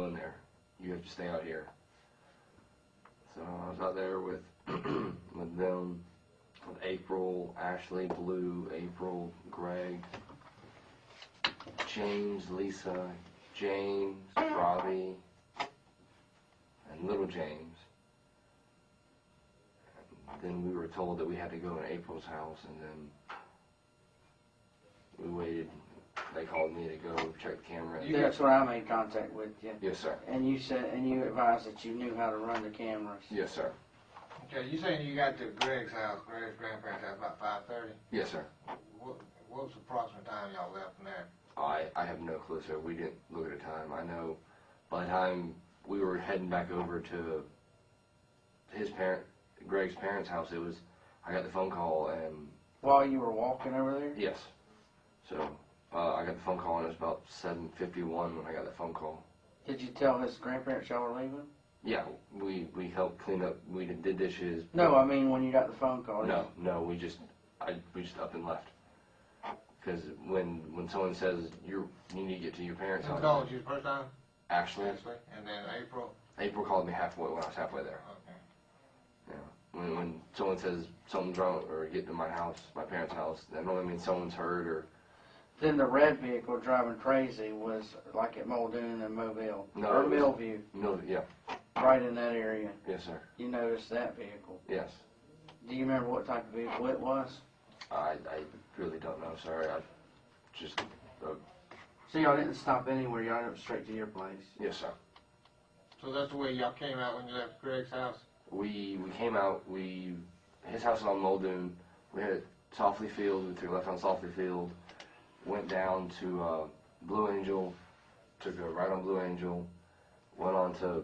in there. You have to stay out here. So I was out there with with them, with April, Ashley, Blue, April, Greg, James, Lisa, James, Robbie, and little James. And then we were told that we had to go in April's house, and then we waited. They called me to go check the camera. That's where I made contact with you. Yes, sir. And you said, and you advised that you knew how to run the cameras. Yes, sir. Okay, you saying you got to Greg's house, Greg's grandparents' house, about 5:30? Yes, sir. What was the approximate time y'all left from there? I have no clue, sir. We didn't look at a time. I know by the time we were heading back over to Greg's parents' house, I got the phone call, and... While you were walking over there? Yes. So, I got the phone call, and it was about 7:51 when I got the phone call. Did you tell his grandparents y'all were leaving? Yeah, we helped clean up. We did dishes. No, I mean when you got the phone call. No, we just up and left. Because when someone says you need to get to your parents' house. Who called you the first time? Ashley. And then April? April called me halfway when I was halfway there. Okay. Yeah. When someone says something's wrong or get to my house, my parents' house, that normally means someone's hurt or... Then the red vehicle driving crazy was like at Muldoon and Mobile. No, or Millview. Millview, yeah. Right in that area. Yes, sir. You noticed that vehicle. Yes. Do you remember what type of vehicle it was? I really don't know, sir. I just... So y'all didn't stop anywhere, y'all went straight to your place? Yes, sir. So that's the way y'all came out when you left Greg's house? We came out, his house was on Muldoon. We had Softly Field, we took left on Softly Field, went down to Blue Angel, took a right on Blue Angel, went on to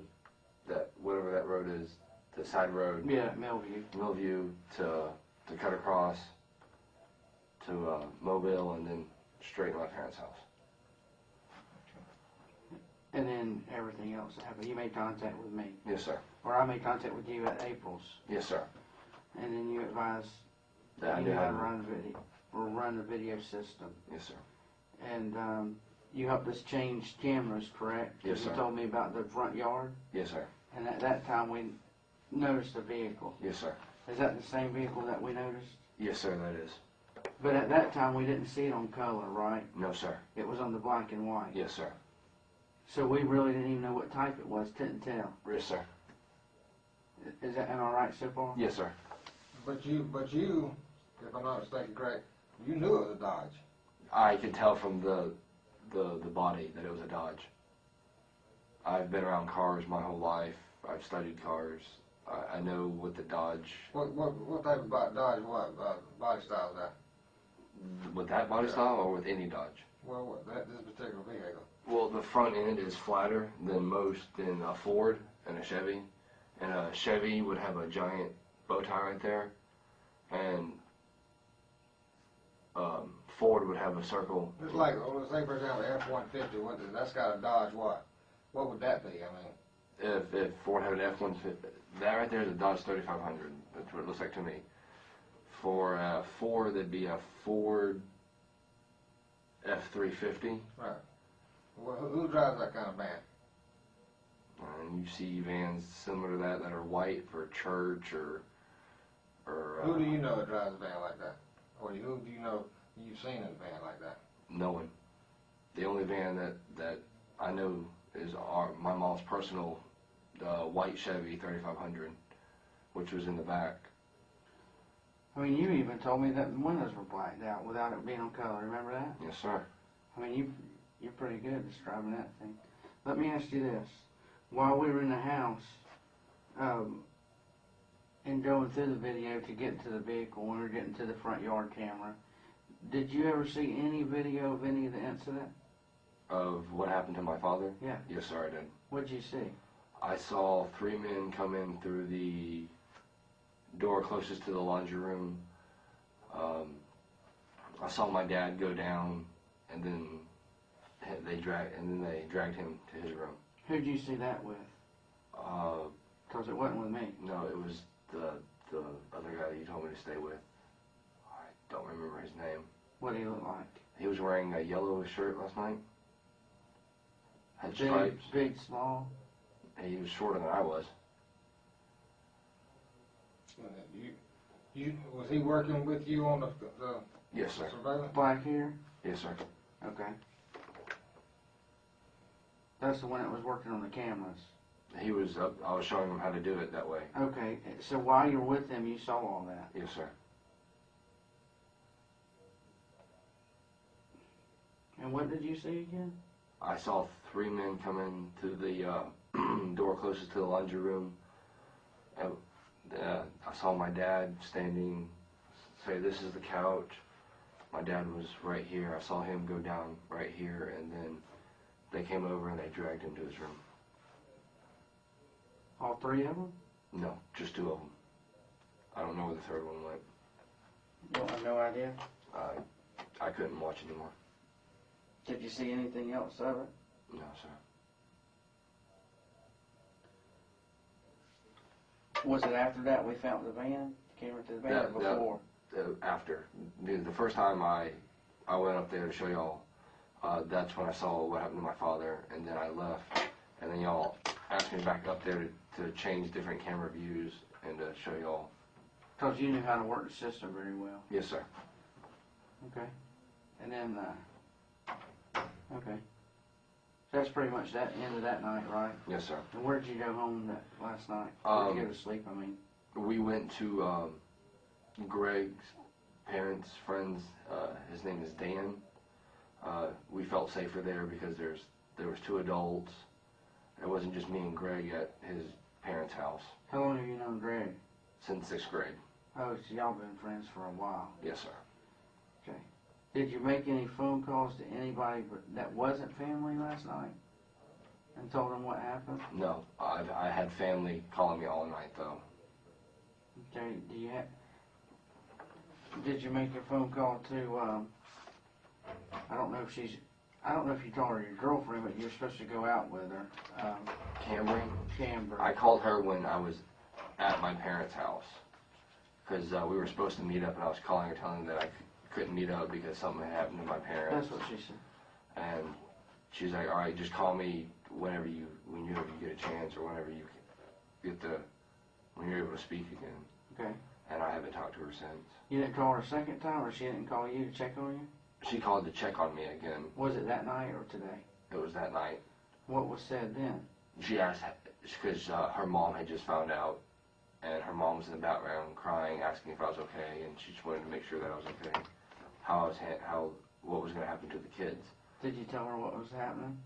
that, whatever that road is, the side road. Yeah, Millview. Millview to cut across to Mobile, and then straight to my parents' house. And then everything else that happened. You made contact with me. Yes, sir. Or I made contact with you at April's. Yes, sir. And then you advised That you knew how to run the video system. Yes, sir. And you helped us change cameras, correct? Yes, sir. You told me about the front yard. Yes, sir. And at that time we noticed a vehicle. Yes, sir. Is that the same vehicle that we noticed? Yes, sir, that is. But at that time we didn't see it on color, right? No, sir. It was on the black and white. Yes, sir. So we really didn't even know what type it was, couldn't tell. Yes, sir. Is that all right so far? Yes, sir. But you, if I'm not mistaken, Greg, you knew it was a Dodge. I could tell from the body that it was a Dodge. I've been around cars my whole life. I've studied cars. I know what the Dodge... What type of Dodge, body style is that? With that body style or with any Dodge? Well, this particular vehicle. Well, the front end is flatter than a Ford and a Chevy. And a Chevy would have a giant bow tie right there. And Ford would have a circle. It's like, let's say for example, F-150, that's got a Dodge what? What would that be, I mean? If Ford had an F-150, that right there is a Dodge 3500. That's what it looks like to me. For Ford, that'd be a Ford F-350. Right. Well, who drives that kind of van? And you see vans similar to that are white for church or who do you know that drives a van like that? Or who do you know you've seen in a van like that? No one. The only van that I know is my mom's personal white Chevy 3500, which was in the back. I mean, you even told me that the windows were blacked out without it being on color. Remember that? Yes, sir. I mean, you're pretty good at describing that thing. Let me ask you this. While we were in the house, and going through the video to get to the vehicle, when we were getting to the front yard camera, did you ever see any video of any of the incident? Of what happened to my father? Yeah. Yes, sir, I did. What did you see? I saw 3 men come in through the door closest to the laundry room. I saw my dad go down, and then they dragged him to his room. Who'd you see that with? Because it wasn't with me. No, it was the other guy that you told me to stay with. I don't remember his name. What did he look like? He was wearing a yellow shirt last night. Had stripes. Big, small. And he was shorter than I was. Was he working with you on the Yes, sir. surveillance? Black hair? Yes, sir. Okay. That's the one that was working on the cameras. He was. I was showing him how to do it that way. Okay, so while you're with him, you saw all that? Yes, sir. And what did you see again? I saw 3 men come in through the door closest to the laundry room. I saw my dad standing, say, "This is the couch." My dad was right here. I saw him go down right here, and then they came over and they dragged him to his room. All 3 of them? No, just 2 of them. I don't know where the 3rd one went. You have no idea? I couldn't watch anymore. Did you see anything else of it? No, sir. Was it after that we found the van? Came into the van or before? After. The first time I went up there to show y'all, that's when I saw what happened to my father, and then I left, and then y'all asked me back up there to change different camera views and to show y'all. Because you knew how to work the system very well. Yes, sir. Okay. And then, okay. So that's pretty much that end of that night, right? Yes, sir. And where did you go home last night? Where did you go to sleep, I mean? We went to Greg's parents' friends. His name is Dan. We felt safer there because there was 2 adults. It wasn't just me and Greg at his parents' house. How long have you known Greg? Since 6th grade. Oh, so y'all been friends for a while. Yes, sir. Okay. Did you make any phone calls to anybody that wasn't family last night and told them what happened? No, I had family calling me all night though. Okay. Did you make a phone call to? I don't know if you told her your girlfriend, but you're supposed to go out with her. Camry? Camber. I called her when I was at my parents' house because we were supposed to meet up, and I was calling her telling her that I couldn't meet up because something had happened to my parents. That's what she said. And she's like, "All right, just call me whenever you get a chance, or whenever you when you're able to speak again." Okay. And I haven't talked to her since. You didn't call her a second time, or she didn't call you to check on you? She called to check on me again. Was it that night or today? It was that night. What was said then? She asked because her mom had just found out, and her mom was in the background crying, asking if I was okay, and she just wanted to make sure that I was okay. What was going to happen to the kids? Did you tell her what was happening?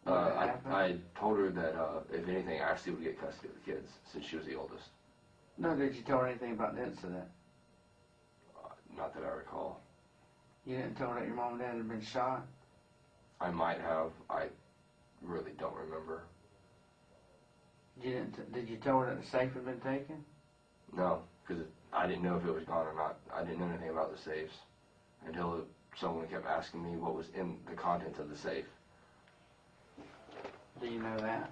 I told her that if anything, Ashley would get custody of the kids since she was the oldest. No, did you tell her anything about the incident? Not that I recall. You didn't tell her that your mom and dad had been shot? I might have. I really don't remember. Did you tell her that the safe had been taken? No, because I didn't know if it was gone or not. I didn't know anything about the safes until someone kept asking me what was in the contents of the safe. Do you know that?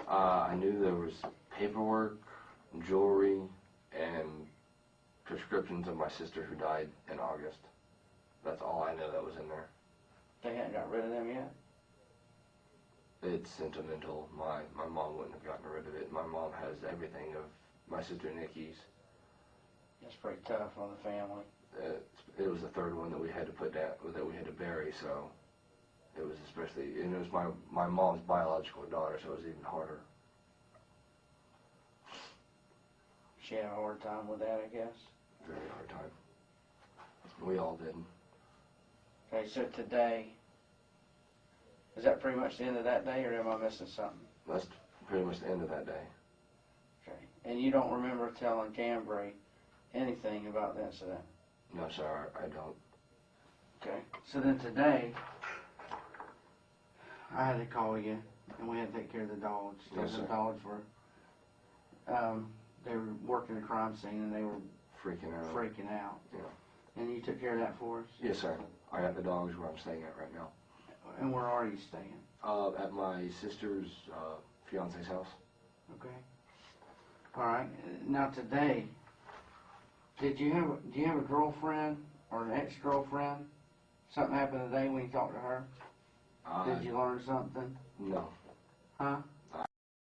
I knew there was paperwork, jewelry, and prescriptions of my sister who died in August. That's all I know that was in there. They hadn't got rid of them yet? It's sentimental. My mom wouldn't have gotten rid of it. My mom has everything of my sister Nikki's. That's pretty tough on the family. It was the 3rd one that we had to put down, that we had to bury, so it was especially, and it was my mom's biological daughter, so it was even harder. She had a hard time with that, I guess? Very hard time. We all did. Okay, so today, is that pretty much the end of that day, or am I missing something? That's pretty much the end of that day. Okay. And you don't remember telling Cambry anything about the incident? No, sir, I don't. Okay. So then today, I had to call you, and we had to take care of the dogs. Yes, sir. The dogs were, they were working the crime scene, and they were Freaking out. Yeah. And you took care of that for us? Yes, sir. I got the dogs where I'm staying at right now. And where are you staying? At my sister's fiance's house. Okay. All right. Now today, do you have a girlfriend or an ex-girlfriend? Something happened today when you talked to her? Did you learn something? No. Huh?